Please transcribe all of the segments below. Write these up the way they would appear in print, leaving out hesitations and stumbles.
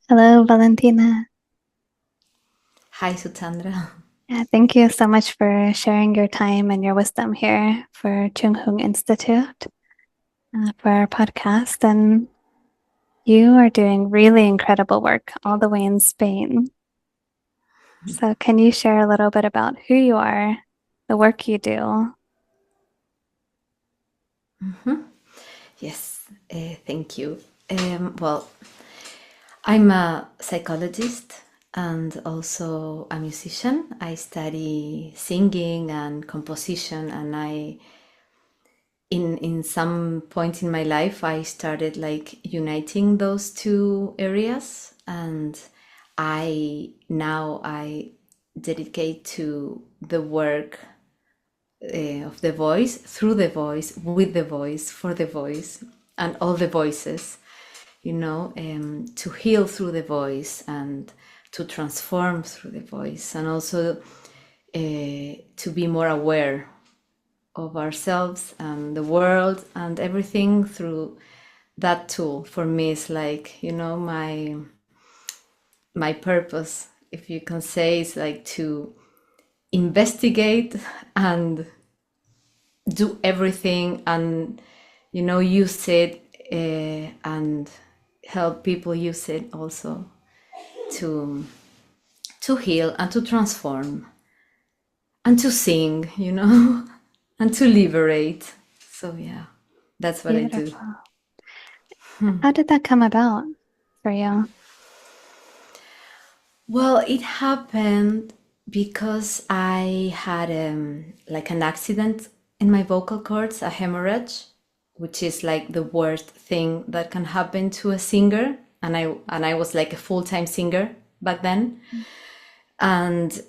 Hello, Valentina. Hi, Sutandra. Thank you so much for sharing your time and your wisdom here for Chung Hung Institute for our podcast. And you are doing really incredible work all the way in Spain. So, can you share a little bit about who you are, the work you do? Yes, thank you. Well, I'm a psychologist and also a musician. I study singing and composition, and in some point in my life, I started like uniting those two areas, and I dedicate to the work of the voice, through the voice, with the voice, for the voice, and all the voices, to heal through the voice and to transform through the voice, and also to be more aware of ourselves and the world and everything through that tool. For me, it's like, my purpose, if you can say, is like to investigate and do everything and use it, and help people use it also to heal and to transform and to sing, and to liberate. So yeah, that's what I do. Beautiful. How did that come about for you? Well, it happened because I had like an accident in my vocal cords, a hemorrhage, which is like the worst thing that can happen to a singer. And I was like a full-time singer back then, and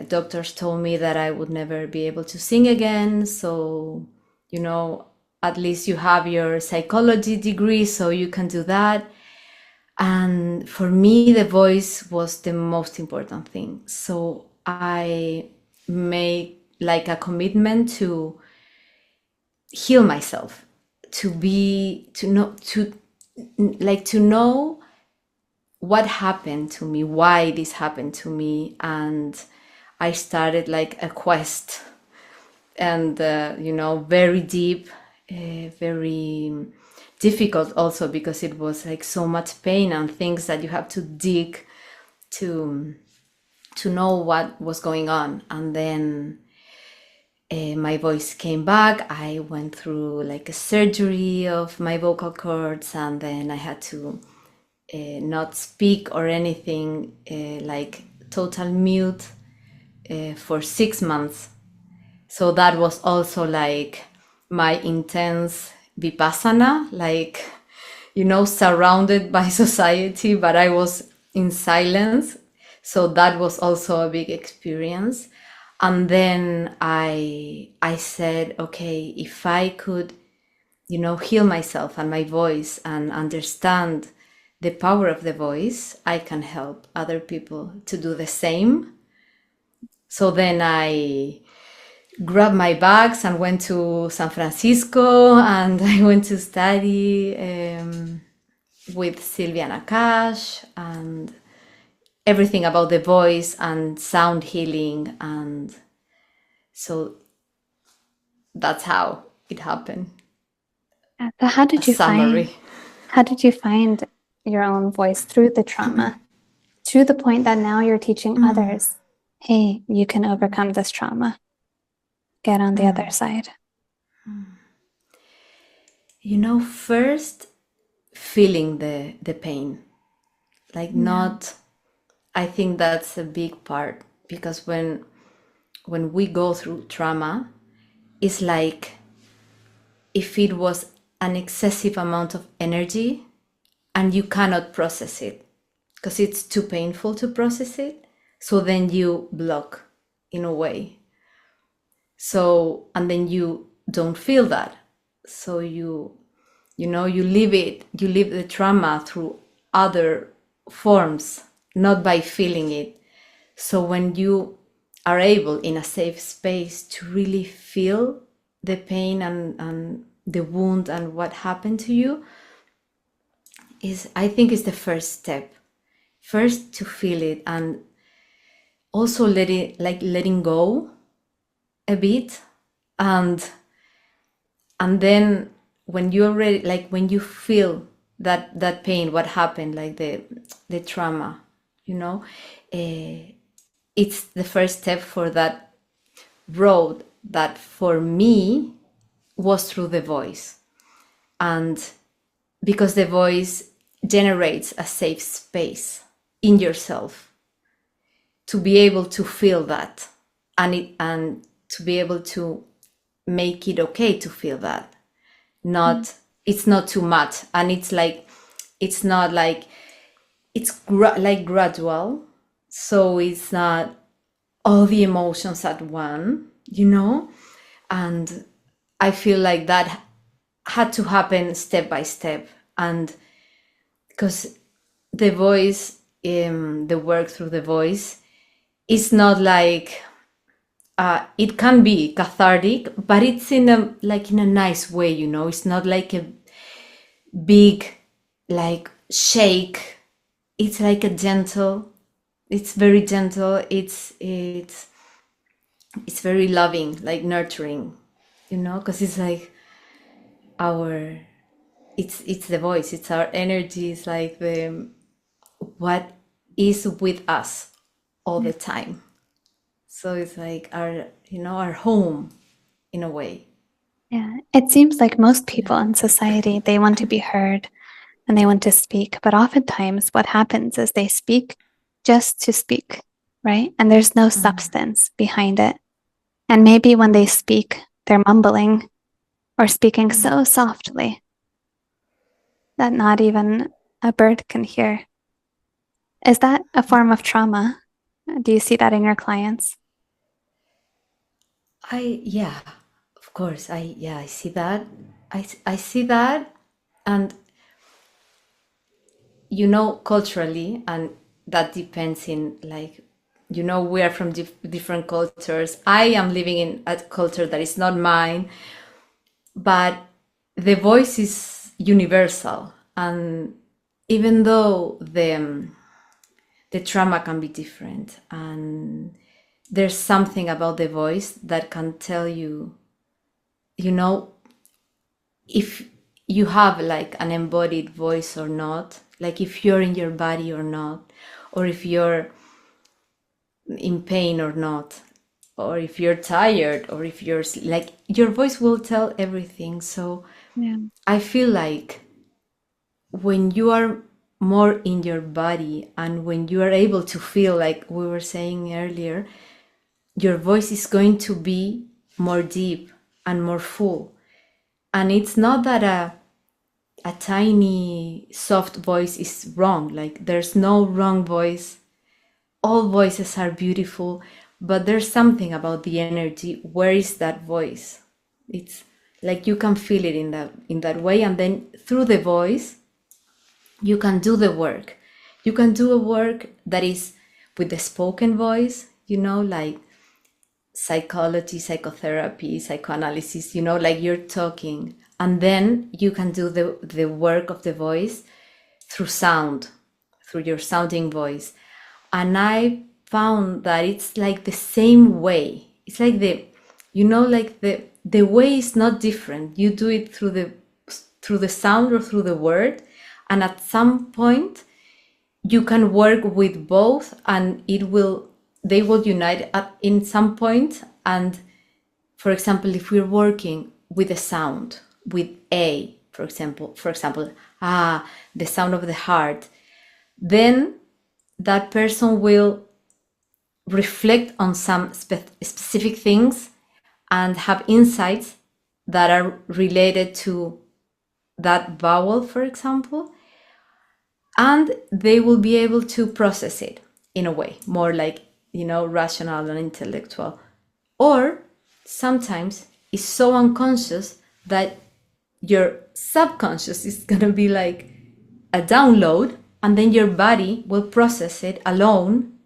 doctors told me that I would never be able to sing again. So, you know, at least you have your psychology degree, so you can do that. And for me, the voice was the most important thing. So I made like a commitment to heal myself, to know what happened to me, why this happened to me. And I started like a quest, and very deep, very difficult also, because it was like so much pain and things that you have to dig to know what was going on. And then my voice came back. I went through like a surgery of my vocal cords, and then I had to not speak or anything, like total mute, for 6 months. So that was also like my intense vipassana, like, surrounded by society, but I was in silence. So that was also a big experience. And then I said, okay, if I could, heal myself and my voice and understand the power of the voice, I can help other people to do the same. So then I grabbed my bags and went to San Francisco, and I went to study with Sylvia Nakash and everything about the voice and sound healing. And so that's how it happened. So how A did you find summary. how did you find your own voice through the trauma to the point that now you're teaching others, hey, you can overcome this trauma, get on the other side? First feeling the pain, like, Yeah. not, I think that's a big part, because when we go through trauma, it's like if it was an excessive amount of energy and you cannot process it because it's too painful to process it. So then you block in a way. So, and then you don't feel that. So you live it, you live the trauma through other forms, not by feeling it. So when you are able in a safe space to really feel the pain and the wound and what happened to you, is, I think, is the first step. first to feel it, and also letting go a bit, and then when you already, like when you feel that pain, what happened, like the trauma, you know, it's the first step for that road that for me was through the voice. And because the voice generates a safe space in yourself to be able to feel that, and to be able to make it okay to feel that. Not, it's not too much, and it's like, it's not like, it's like gradual, so it's not all the emotions at one, you know. And I feel like that had to happen step by step, and because the voice, the work through the voice is not like, it can be cathartic, but it's in a, like in a nice way, you know. It's not like a big like shake. It's like a gentle, it's very gentle, it's very loving, like nurturing, you know, because it's like our, it's the voice, it's our energy, it's like the, what is with us all the time. So it's like our, you know, our home in a way. Yeah, it seems like most people in society, they want to be heard and they want to speak, but oftentimes what happens is they speak just to speak, right? And there's no substance behind it. And maybe when they speak, they're mumbling or speaking so softly that not even a bird can hear. Is that a form of trauma? Do you see that in your clients? Yeah, of course, I see that. I see that. And you know, culturally, and that depends in, like, you know, we are from different cultures. I am living in a culture that is not mine, but the voice is universal. And even though the trauma can be different, and there's something about the voice that can tell you, you know, if you have like an embodied voice or not, like if you're in your body or not, or if you're in pain or not, or if you're tired, or if you're like, your voice will tell everything. So Yeah. I feel like when you are more in your body, and when you are able to feel, like we were saying earlier, your voice is going to be more deep and more full. And it's not that a tiny soft voice is wrong. Like, there's no wrong voice. All voices are beautiful, but there's something about the energy. Where is that voice? It's like you can feel it in that way, and then through the voice you can do the work. You can do a work that is with the spoken voice, you know, like psychology, psychotherapy, psychoanalysis, you know, like you're talking. And then you can do the work of the voice through sound, through your sounding voice. And I found that it's like the same way. It's like the, you know, like the way is not different. You do it through the sound or through the word. And at some point you can work with both, and they will unite in some point. And for example, if we're working with a sound, with a, for example, the sound of the heart, then that person will reflect on some specific things and have insights that are related to that vowel, for example, and they will be able to process it in a way more like, you know, rational and intellectual. Or sometimes it's so unconscious that your subconscious is going to be like a download, and then your body will process it alone,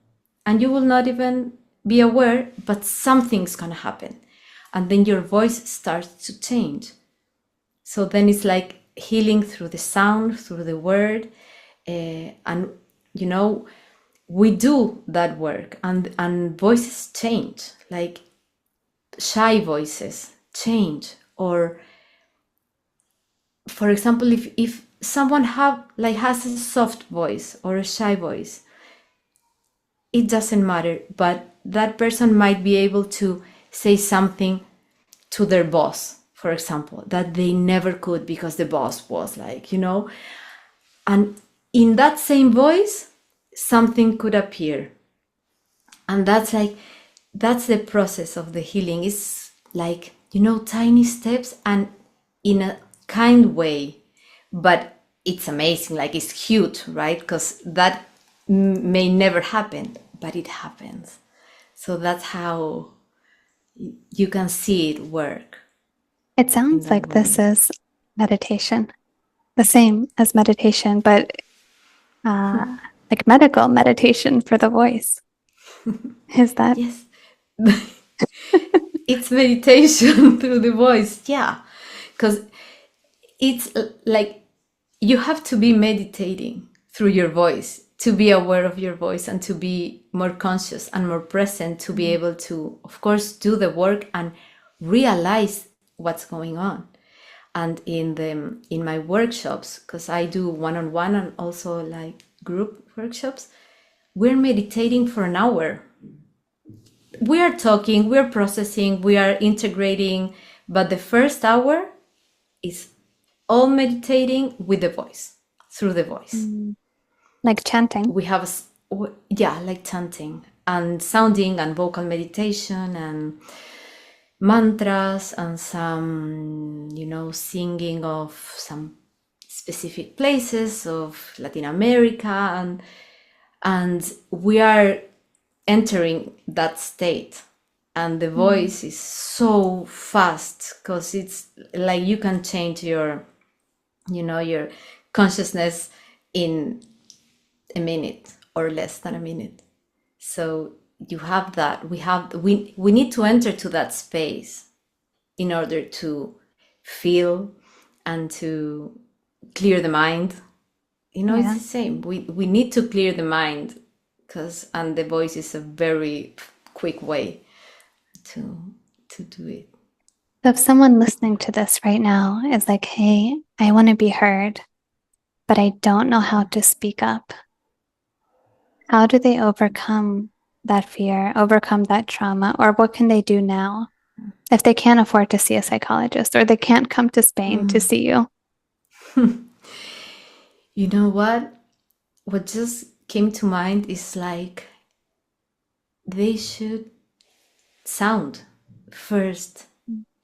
and you will not even be aware, but something's going to happen, and then your voice starts to change. So then it's like healing through the sound, through the word, and you know, we do that work, and voices change, like shy voices change. Or for example, if someone has a soft voice or a shy voice, it doesn't matter, but that person might be able to say something to their boss, for example, that they never could because the boss was like, and in that same voice something could appear. And that's the process of the healing. It's like, tiny steps, and in a kind way, but it's amazing, like it's huge, right? Because that may never happen, but it happens. So that's how you can see it work It in sounds that like this way. is meditation, the same as meditation, but like medical meditation for the voice. Is that? Yes. It's meditation through the voice, yeah, because it's like you have to be meditating through your voice to be aware of your voice and to be more conscious and more present, to be able to, of course, do the work and realize what's going on. And in my workshops, because I do one-on-one and also like group workshops, we're meditating for an hour. We are talking, we're processing, we are integrating, but the first hour is all meditating with the voice, through the voice. Like chanting. We have yeah, like chanting and sounding and vocal meditation and mantras and some, singing of some specific places of Latin America, and we are entering that state. And the voice is so fast because it's like you can change your consciousness in a minute or less than a minute. So you have that. We need to enter to that space in order to feel and to clear the mind. It's Yeah. the same. We need to clear the mind, and the voice is a very quick way to do it. So if someone listening to this right now is like, hey, I want to be heard, but I don't know how to speak up, how do they overcome that fear, overcome that trauma, or what can they do now if they can't afford to see a psychologist or they can't come to Spain to see you? You know what just came to mind is like they should sound first.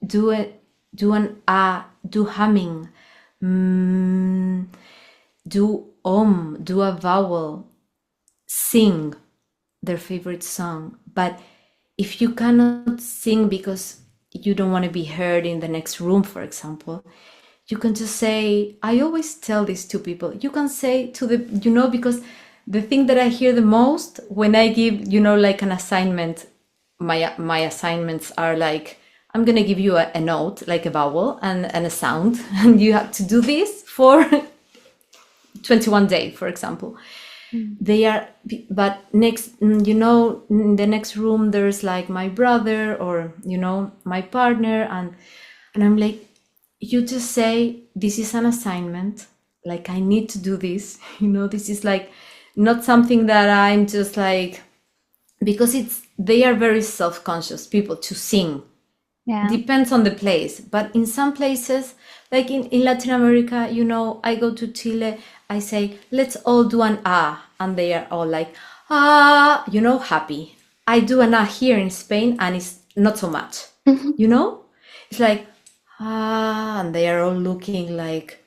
Do it. Do an do humming. Do do a vowel. Sing their favorite song. But if you cannot sing because you don't want to be heard in the next room, for example, you can just say, I always tell this to people, you can say to because the thing that I hear the most when I give, like an assignment, my assignments are like, I'm going to give you a note, like a vowel and a sound, and you have to do this for 21 days, for example. They are, but next, in the next room, there's like my brother or, my partner. And I'm like, you just say, this is an assignment. Like, I need to do this. This is like not something that I'm just like, because they are very self-conscious people to sing. Yeah. Depends on the place, but in some places, like in Latin America, I go to Chile, I say, let's all do an ah, and they are all like, ah, happy. I do an ah here in Spain, and it's not so much, It's like, ah, and they are all looking like,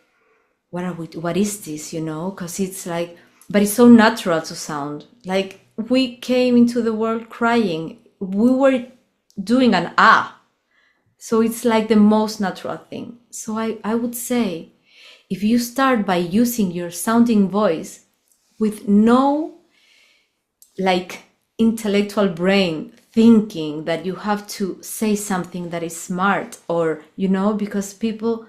what is this, Because it's like, but it's so natural to sound. Like, we came into the world crying. We were doing an ah. So it's like the most natural thing. So I would say, if you start by using your sounding voice with no like intellectual brain thinking that you have to say something that is smart, or because people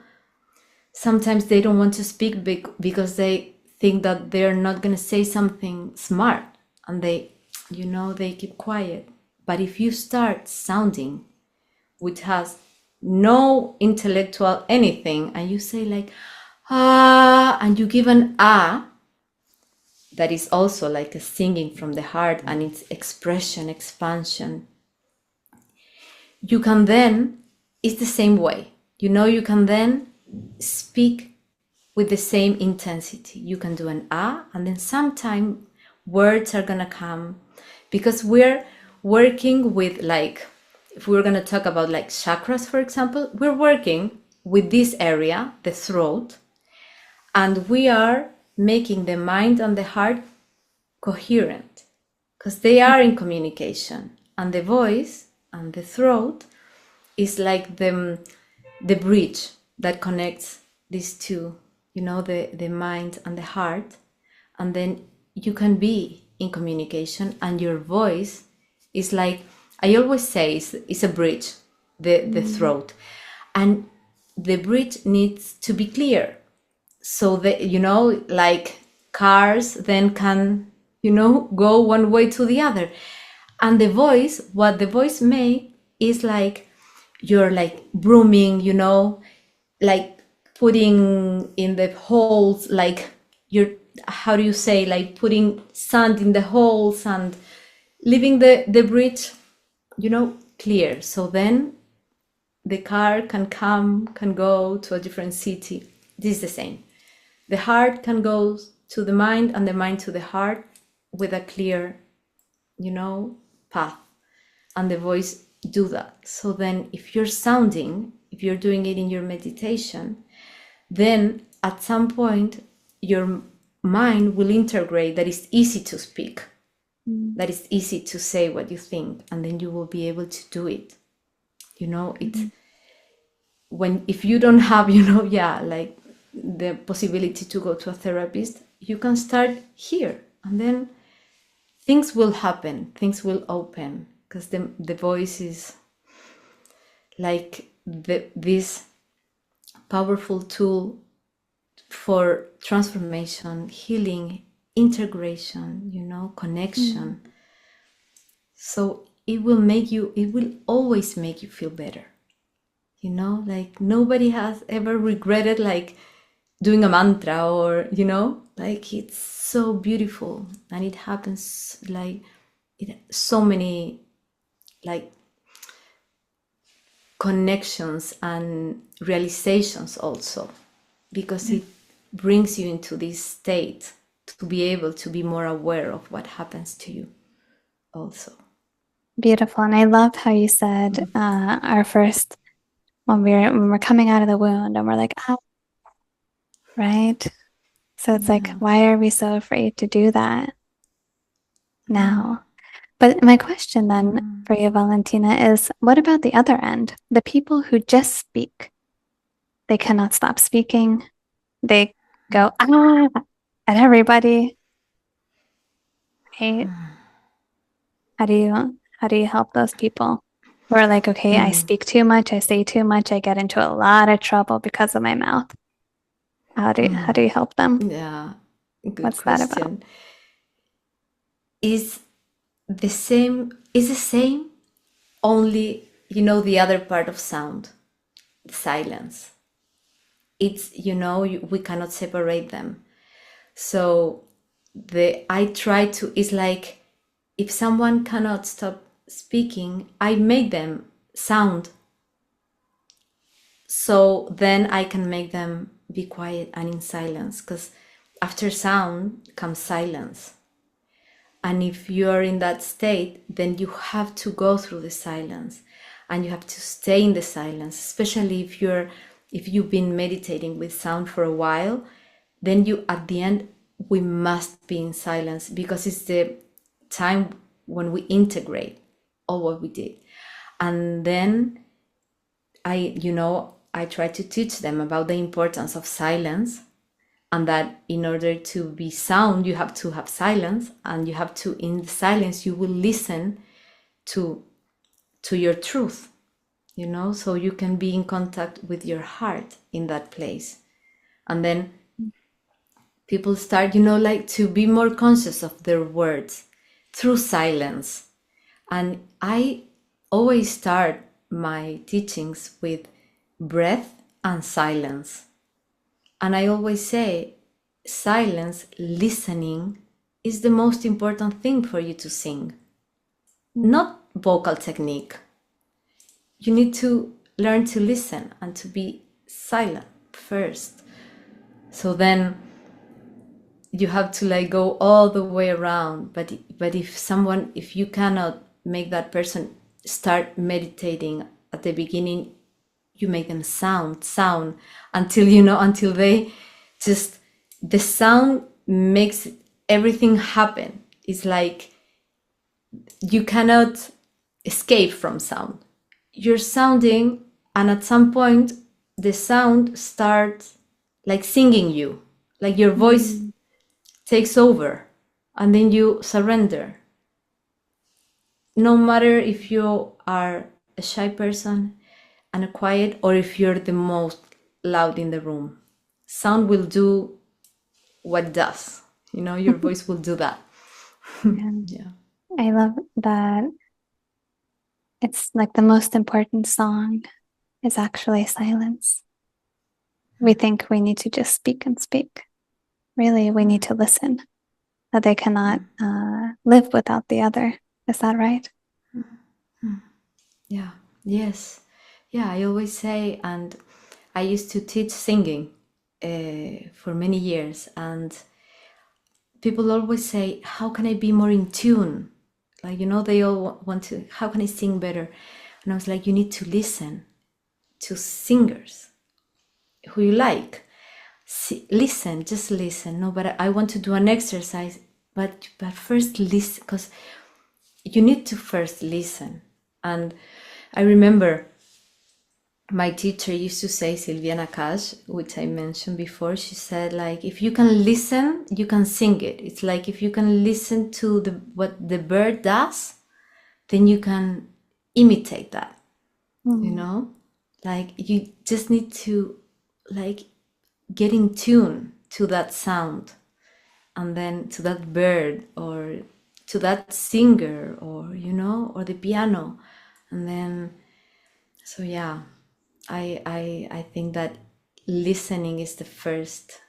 sometimes they don't want to speak because they think that they're not going to say something smart, and they keep quiet. But if you start sounding, which has no intellectual anything, and you say like ah, and you give an ah, that is also like a singing from the heart, and it's expression, expansion, you can then, it's the same way, you can then speak with the same intensity. You can do an ah, and then sometime words are gonna come, because we're working with, like, if we're gonna talk about like chakras, for example, we're working with this area, the throat, and we are making the mind and the heart coherent, because they are in communication, and the voice and the throat is like the bridge that connects these two, the mind and the heart. And then you can be in communication, and your voice is like, I always say, it's a bridge, the throat, and the bridge needs to be clear, so that, like cars then can, go one way to the other. And the voice, what the voice make is like, you're like brooming, like putting in the holes, like you're, how do you say, like putting sand in the holes and leaving the bridge, clear. So then the car can go to a different city. This is the same. The heart can go to the mind, and the mind to the heart, with a clear, path. And the voice do that. So then if you're sounding, if you're doing it in your meditation, then at some point your mind will integrate that it's easy to speak, that it's easy to say what you think, and then you will be able to do it. It's when, if you don't have, like the possibility to go to a therapist, you can start here, and then things will happen, things will open, because the voice is like this powerful tool for transformation, healing, integration, connection. So it will always make you feel better. Like nobody has ever regretted like doing a mantra, or, like it's so beautiful, and it happens like so many like connections and realizations also, because it brings you into this state to be able to be more aware of what happens to you also. Beautiful. And I love how you said our first, when we're coming out of the wound and we're like, ah, right? So it's like, why are we so afraid to do that now? But my question then for you, Valentina, is what about the other end? The people who just speak, they cannot stop speaking. They go, ah, at everybody. Right? How do you help those people who are like, okay, I speak too much, I say too much, I get into a lot of trouble because of my mouth. How do you help them? Yeah, good What's that about? question. Is the same, only, the other part of sound, the silence. It's, we cannot separate them. So I try to, it's like, if someone cannot stop speaking, I make them sound, so then I can make them be quiet and in silence, because after sound comes silence. And if you're in that state, then you have to go through the silence, and you have to stay in the silence, especially if you've been meditating with sound for a while. Then at the end, we must be in silence, because it's the time when we integrate all what we did. And then I try to teach them about the importance of silence, and that in order to be sound, you have to have silence, and you have to, in the silence, you will listen to your truth, so you can be in contact with your heart in that place. And then people start, you know, like to be more conscious of their words through silence. And I always start my teachings with breath and silence. And I always say, silence, listening, is the most important thing for you to sing, not vocal technique. You need to learn to listen and to be silent first. So then you have to like go all the way around. But if you cannot make that person start meditating at the beginning, you make them sound until, you know, until they just, the sound makes everything happen. It's like you cannot escape from sound. You're sounding, and at some point the sound starts like singing you, like your voice takes over, and then you surrender. No matter if you are a shy person and a quiet, or if you're the most loud in the room, sound will do what it does. You know, your voice will do that. Yeah. I love that. It's like the most important song is actually silence. We think we need to just speak and speak. Really, we need to listen, that they cannot live without the other. Is that right? Yeah. Yes. Yeah, I always say, and I used to teach singing for many years, and people always say, how can I be more in tune? Like, you know, they all want to, how can I sing better? And I was like, you need to listen to singers who you like. Listen, just listen. No, but I want to do an exercise, but first listen, because you need to first listen. And I remember my teacher used to say, Silvia Nakash, which I mentioned before, she said, like, if you can listen, you can sing it. It's like if you can listen to what the bird does, then you can imitate that, you know? Like, you just need to, like, get in tune to that sound, and then to that bird, or to that singer, or, you know, or the piano. And then, so yeah, I think that listening is the first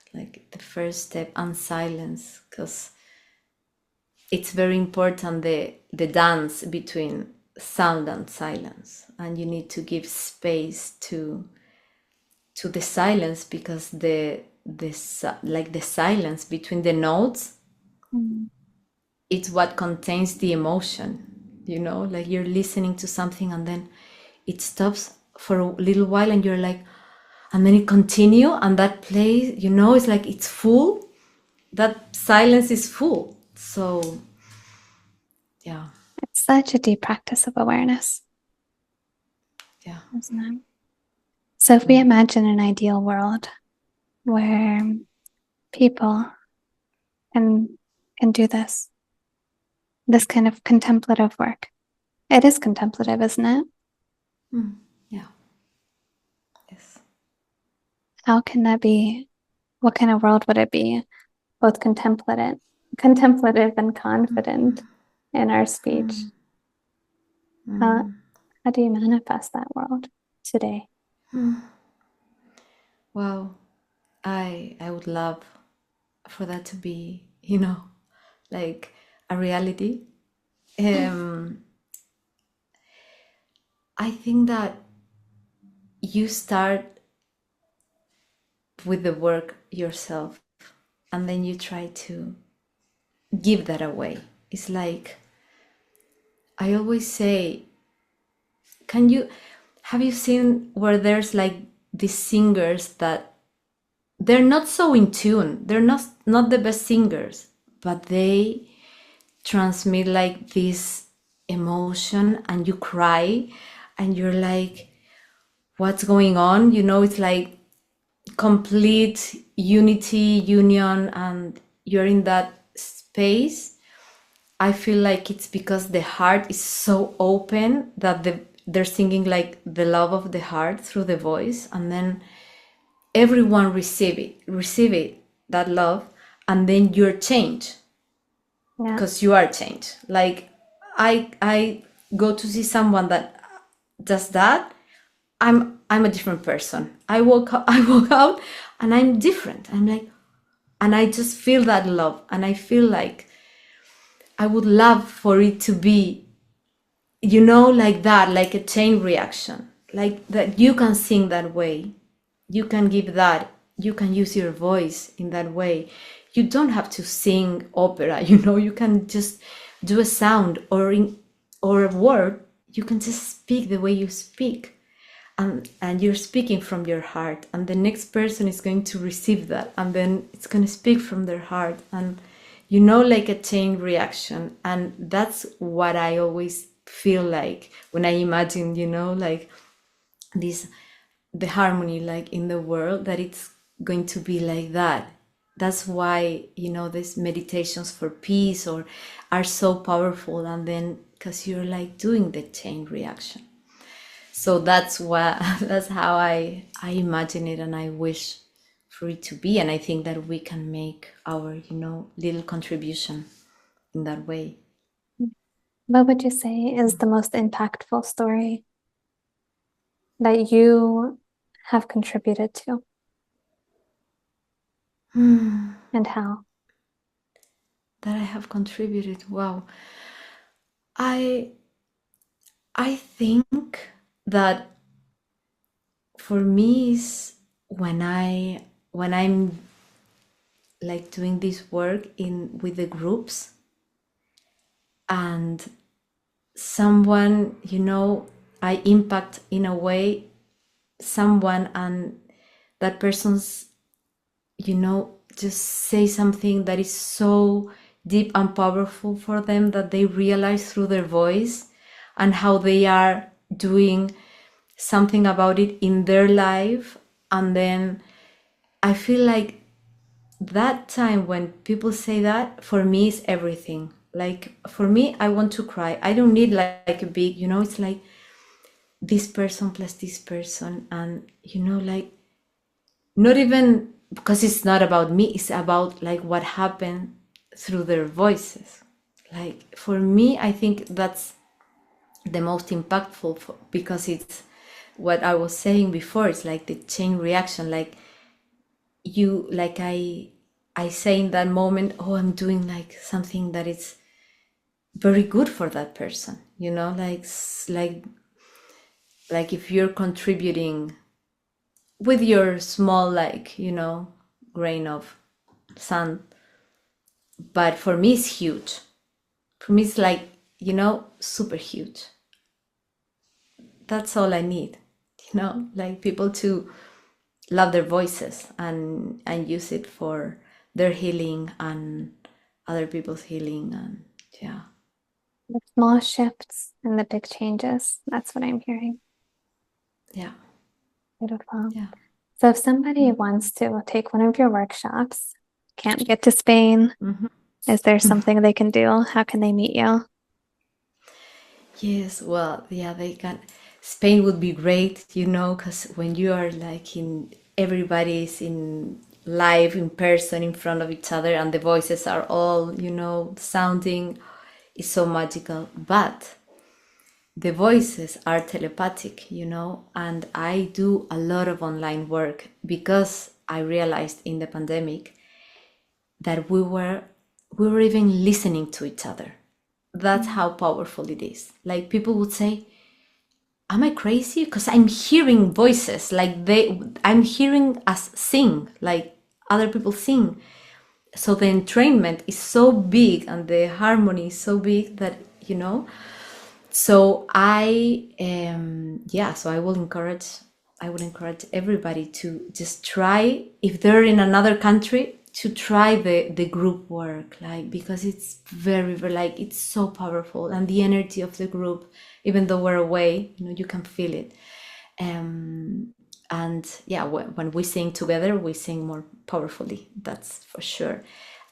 step, and silence, because it's very important, the dance between sound and silence, and you need to give space to the silence, because the silence between the notes, it's what contains the emotion, you know, like you're listening to something and then it stops for a little while and you're like, and then it continue, and that plays, you know, it's like it's full, that silence is full. So yeah. It's such a deep practice of awareness. Yeah. Isn't it? So if we imagine an ideal world where people can do this kind of contemplative work. It is contemplative, isn't it? Yeah. Yes. How can that be? What kind of world would it be? Both contemplative and confident in our speech. How do you manifest that world today? Well, I would love for that to be, you know, like a reality. I think that you start with the work yourself, and then you try to give that away. It's like, I always say, have you seen where there's like these singers that they're not so in tune, they're not the best singers, but they transmit like this emotion, and you cry and you're like, what's going on? You know, it's like complete unity, union, and you're in that space. I feel like it's because the heart is so open that they're singing like the love of the heart through the voice, and then everyone receive it, that love, and then you're changed Yeah. because you are changed. Like I go to see someone that does that, I'm a different person. I walk out and I'm different. I'm like, and I just feel that love, and I feel like I would love for it to be, like that, like a chain reaction, like that you can sing that way, you can give that, you can use your voice in that way. You don't have to sing opera, you can just do a sound or a word. You can just speak the way you speak, and you're speaking from your heart, and the next person is going to receive that, and then it's going to speak from their heart, and like a chain reaction. And that's what I always feel like when I imagine, like this, the harmony, like in the world, that it's going to be like that. That's why, these meditations for peace or are so powerful, and then because you're like doing the chain reaction. So that's what that's how I imagine it, and I wish for it to be. And I think that we can make our, little contribution in that way. What would you say is the most impactful story that you have contributed to, and how? That I have contributed. Wow. I I think that for me is when I'm like doing this work in with the groups, and someone, I impact in a way someone, and that person's, just say something that is so deep and powerful for them, that they realize through their voice and how they are doing something about it in their life. And then I feel like that time when people say that, for me is everything. Like for me, I want to cry. I don't need like a big, it's like this person plus this person, and like, not even because it's not about me, it's about like what happened through their voices. Like for me, I think that's the most impactful because it's what I was saying before. It's like the chain reaction. Like like I say in that moment, oh, I'm doing like something that is very good for that person, like if you're contributing with your small, like, grain of sand. But for me it's huge. For me it's like, super huge. That's all I need, like people to love their voices and use it for their healing and other people's healing. And yeah. The small shifts and the big changes. That's what I'm hearing. Yeah. Beautiful. Yeah. So if somebody wants to take one of your workshops, can't get to Spain, is there something they can do? How can they meet you? Yes, well, yeah, they can. Spain would be great, because when you are like in, everybody's in live, in person, in front of each other, and the voices are all, sounding, is so magical. But the voices are telepathic, and I do a lot of online work because I realized in the pandemic that we were even listening to each other. That's how powerful it is. Like people would say, am I crazy? Because I'm hearing voices, like I'm hearing us sing, like other people sing. So the entrainment is so big and the harmony is so big that, so so I would encourage everybody to just try, if they're in another country, to try the group work, like, because it's very, very, like, it's so powerful, and the energy of the group, even though we're away, you can feel it. And yeah, when we sing together, we sing more powerfully, that's for sure.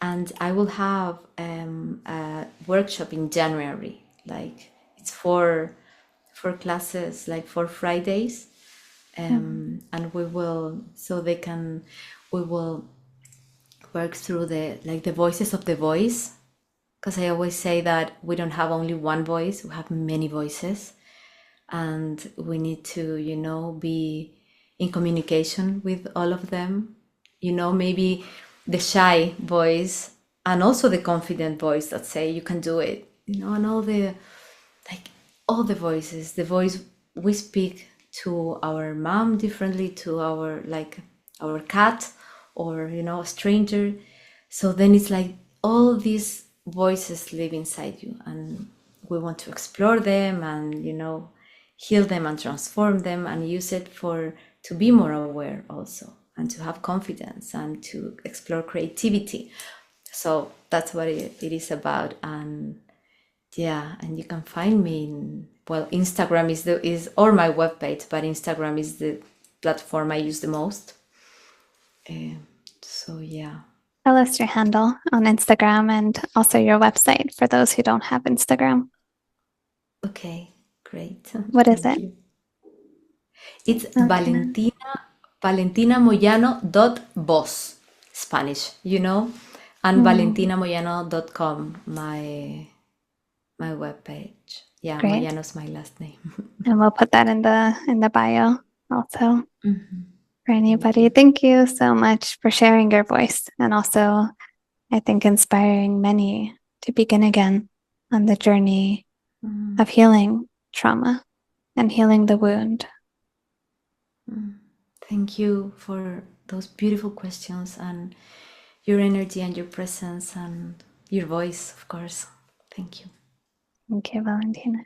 And I will have a workshop in January, like it's for classes, like for Fridays. And we will, so they can, we will work through the voices of the voice, because I always say that we don't have only one voice, we have many voices, and we need to, be in communication with all of them. Maybe the shy voice and also the confident voice that say you can do it, and all the voices, the voice we speak to our mom differently, to our cat, or a stranger. So then it's like all these voices live inside you, and we want to explore them and heal them and transform them and use it to be more aware also, and to have confidence and to explore creativity. So that's what it is about. And yeah, and you can find me Instagram is or my webpage, but Instagram is the platform I use the most. So yeah. Tell us your handle on Instagram and also your website for those who don't have Instagram. Okay, great. What is Thank it? you. It's Okay. valentinamoyano.voz, Spanish, and Mm, valentinamoyano.com, my webpage. Yeah, great. Moyano's my last name. And we'll put that in the bio also for Thank anybody. you. Thank you so much for sharing your voice and also I think inspiring many to begin again on the journey of healing trauma and healing the wound. Thank you for those beautiful questions and your energy and your presence and your voice, of course. Thank you. Thank you, Valentina.